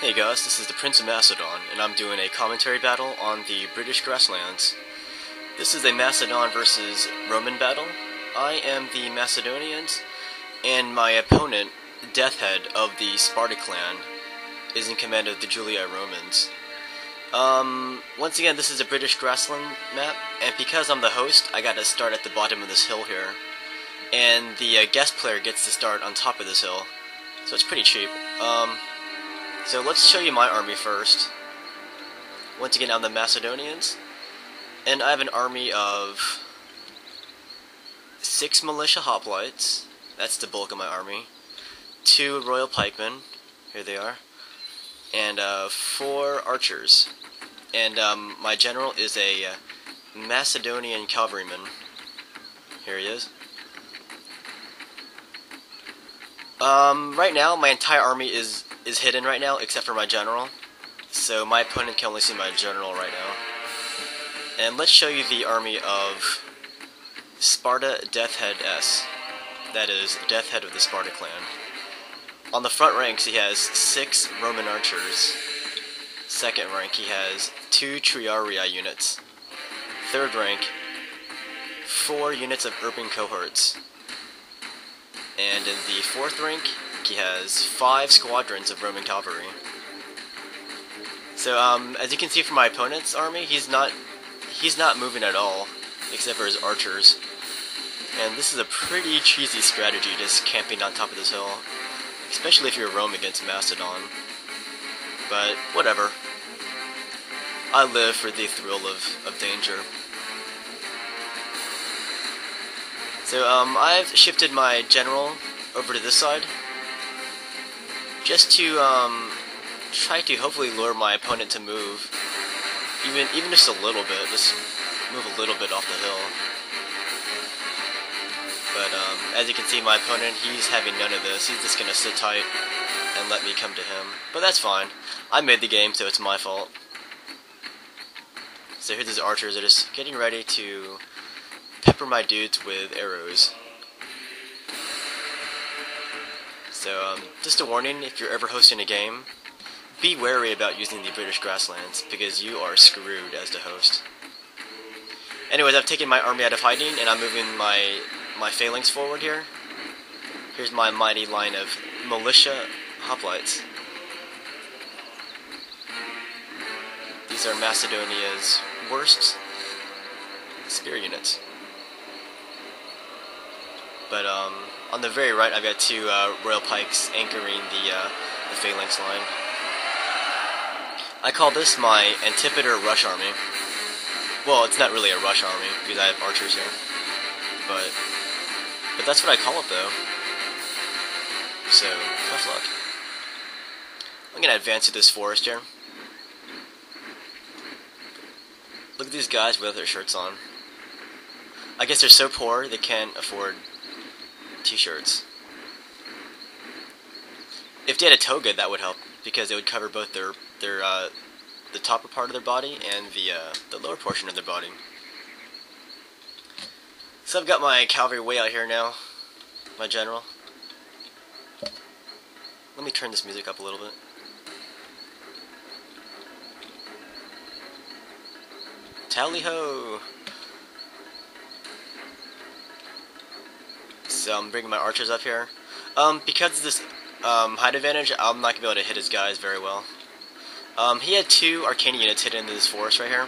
Hey guys, this is the Prince of Macedon, and I'm doing a commentary battle on the British Grasslands. This is a Macedon versus Roman battle. I am the Macedonians, and my opponent, Deathhead of the Sparta clan, is in command of the Julii Romans. Once again, this is a British Grassland map, and because I'm the host, I gotta start at the bottom of this hill here. And the guest player gets to start on top of this hill, so it's pretty cheap. So let's show you my army first. Once again, I'm the Macedonians, and I have an army of 6 militia hoplites, that's the bulk of my army, 2 royal pikemen, here they are, and 4 archers. And my general is a Macedonian cavalryman. Here he is. Right now, my entire army is hidden right now, except for my general. So my opponent can only see my general right now. And let's show you the army of Sparta Deathhead S. That is, Deathhead of the Sparta clan. On the front ranks, he has 6 Roman archers. Second rank, he has 2 Triarii units. Third rank, 4 units of urban cohorts. And in the 4th rank, he has 5 squadrons of Roman cavalry. So, as you can see from my opponent's army, he's not moving at all, except for his archers. And this is a pretty cheesy strategy, just camping on top of this hill, especially if you're Rome against Macedon. But whatever. I live for the thrill of danger. So, I've shifted my general over to this side, just to, try to hopefully lure my opponent to move, even just a little bit, just move a little bit off the hill. But, as you can see, my opponent, he's having none of this. He's just gonna sit tight and let me come to him. But that's fine. I made the game, so it's my fault. So here's his archers, they're just getting ready to pepper my dudes with arrows. So, just a warning, if you're ever hosting a game, be wary about using the British Grasslands, because you are screwed as the host. Anyways, I've taken my army out of hiding, and I'm moving my phalanx forward here. Here's my mighty line of militia hoplites. These are Macedonia's worst spear units. But on the very right, I've got 2 royal pikes anchoring the phalanx line. I call this my Antipater rush army. Well, it's not really a rush army because I have archers here, but that's what I call it though. So tough luck. I'm gonna advance to this forest here. Look at these guys without their shirts on. I guess they're so poor they can't afford t-shirts. If they had a toga, that would help, because it would cover both the top part of their body and the lower portion of their body. So I've got my cavalry way out here now, my general. Let me turn this music up a little bit. Tally-ho! So I'm bringing my archers up here. Because of this height advantage, I'm not going to be able to hit his guys very well. He had 2 arcane units hidden in this forest right here.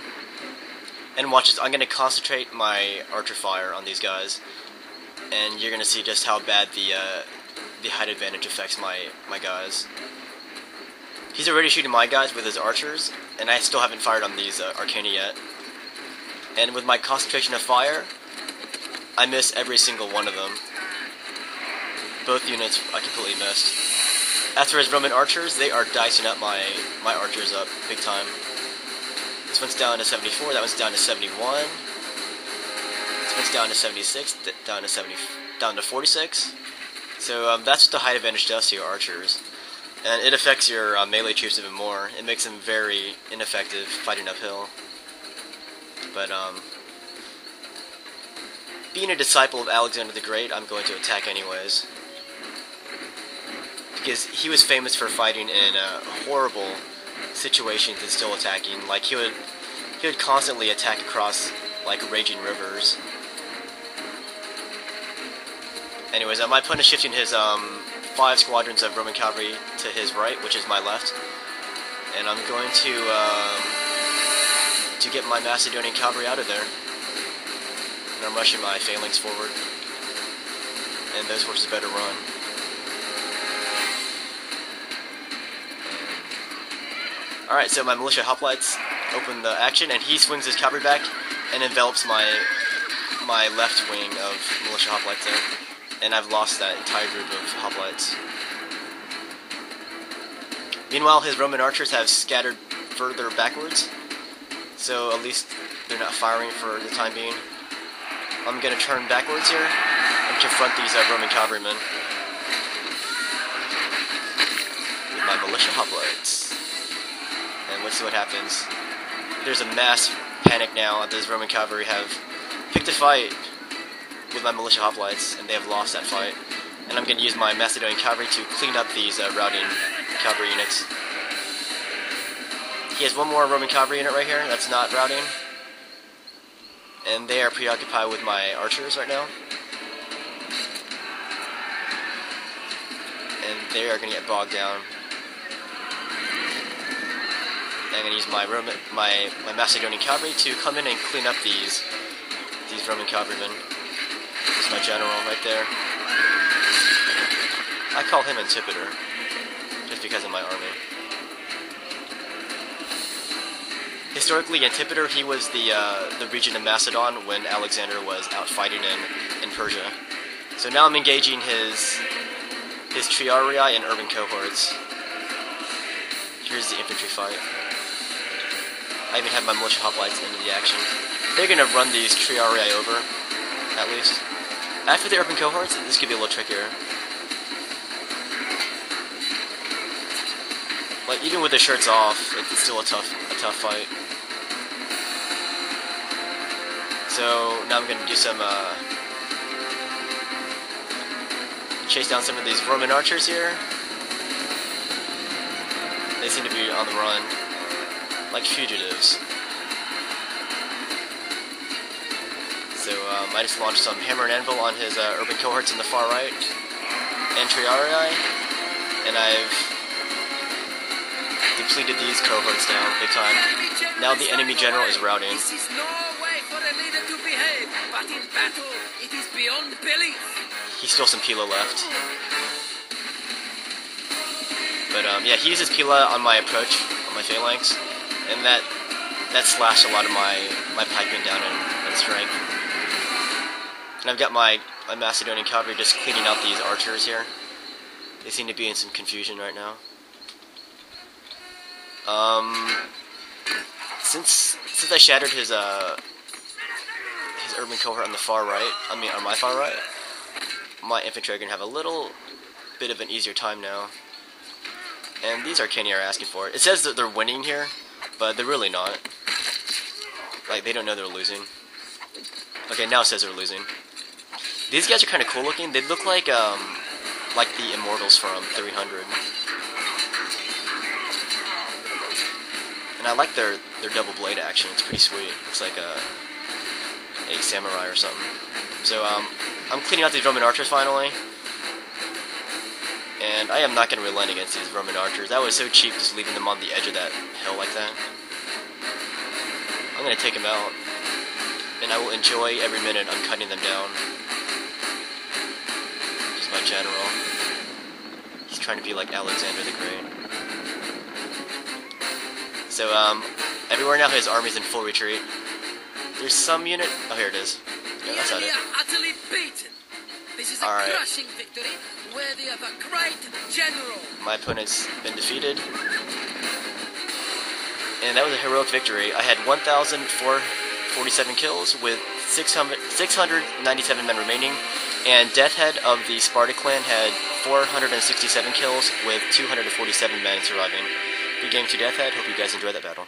And watch this, I'm going to concentrate my archer fire on these guys. And you're going to see just how bad the height advantage affects my guys. He's already shooting my guys with his archers, and I still haven't fired on these arcane yet. And with my concentration of fire, I miss every single one of them. Both units I completely missed. As for his Roman archers, they are dicing up my archers up big time. This one's down to 74, that one's down to 71. This one's down to 76, down to 46. So that's what the height advantage does to your archers. And it affects your melee troops even more. It makes them very ineffective fighting uphill. But being a disciple of Alexander the Great, I'm going to attack anyways. because he was famous for fighting in horrible situations and still attacking. Like he would constantly attack across like raging rivers. Anyways, my opponent is shifting his 5 squadrons of Roman cavalry to his right, which is my left, and I'm going to get my Macedonian cavalry out of there. And I'm rushing my phalanx forward, and those horses better run. Alright, so my militia hoplites open the action, and he swings his cavalry back and envelops my left wing of militia hoplites there. And I've lost that entire group of hoplites. Meanwhile, his Roman archers have scattered further backwards, so at least they're not firing for the time being. I'm going to turn backwards here and confront these Roman cavalrymen with my militia hoplites. And let's see what happens. There's a mass panic now. Those Roman cavalry have picked a fight with my militia hoplites, and they have lost that fight. And I'm going to use my Macedonian cavalry to clean up these routing cavalry units. He has one more Roman cavalry unit right here that's not routing, and they are preoccupied with my archers right now. And they are going to get bogged down. And I'm going to use my Macedonian cavalry to come in and clean up these Roman cavalrymen. This is my general right there. I call him Antipater, just because of my army. Historically, Antipater, he was the region of Macedon when Alexander was out fighting in Persia. So now I'm engaging his triarii and urban cohorts. Here's the infantry fight. I even have my militia hoplites into the action. They're going to run these triarii over, at least. After the urban cohorts, this could be a little trickier. Like, even with the shirts off, it's still a tough fight. So now I'm going to do some chase down some of these Roman archers here. They seem to be on the run, like fugitives. So I just launched some hammer and anvil on his urban cohorts in the far right, and triarii, and I've depleted these cohorts down big time. Now the enemy general is routing. This is no way for a leader to behave, but in battle it is beyond belief. He still some Pila left. But yeah, he uses Pila on my approach, on my phalanx, and that slashed a lot of my pikemen down in strength. And I've got my Macedonian cavalry just cleaning out these archers here. They seem to be in some confusion right now. Since I shattered his urban cohort on the far right, on my far right, my infantry are gonna have a little bit of an easier time now. And these Arcani are asking for it. It says that they're winning here, but they're really not. Like, they don't know they're losing. Okay, now it says they're losing. These guys are kind of cool looking. They look like the Immortals from 300. And I like their double blade action. It's pretty sweet. Looks like a samurai or something. So I'm cleaning out these Roman archers finally. And I am not going to relent against these Roman archers. That was so cheap, just leaving them on the edge of that hill like that. I'm going to take them out. And I will enjoy every minute I'm cutting them down. Just my general. He's trying to be like Alexander the Great. So, everywhere now his army's in full retreat. There's some unit... Oh, here it is. Yeah, that's not it. Utterly beaten. This is a crushing victory, worthy of a great general. My opponent's been defeated. And that was a heroic victory. I had 1,447 kills with 697 men remaining. And Deathhead of the Sparta clan had 467 kills with 247 men surviving. Good game to Deathhead. Hope you guys enjoyed that battle.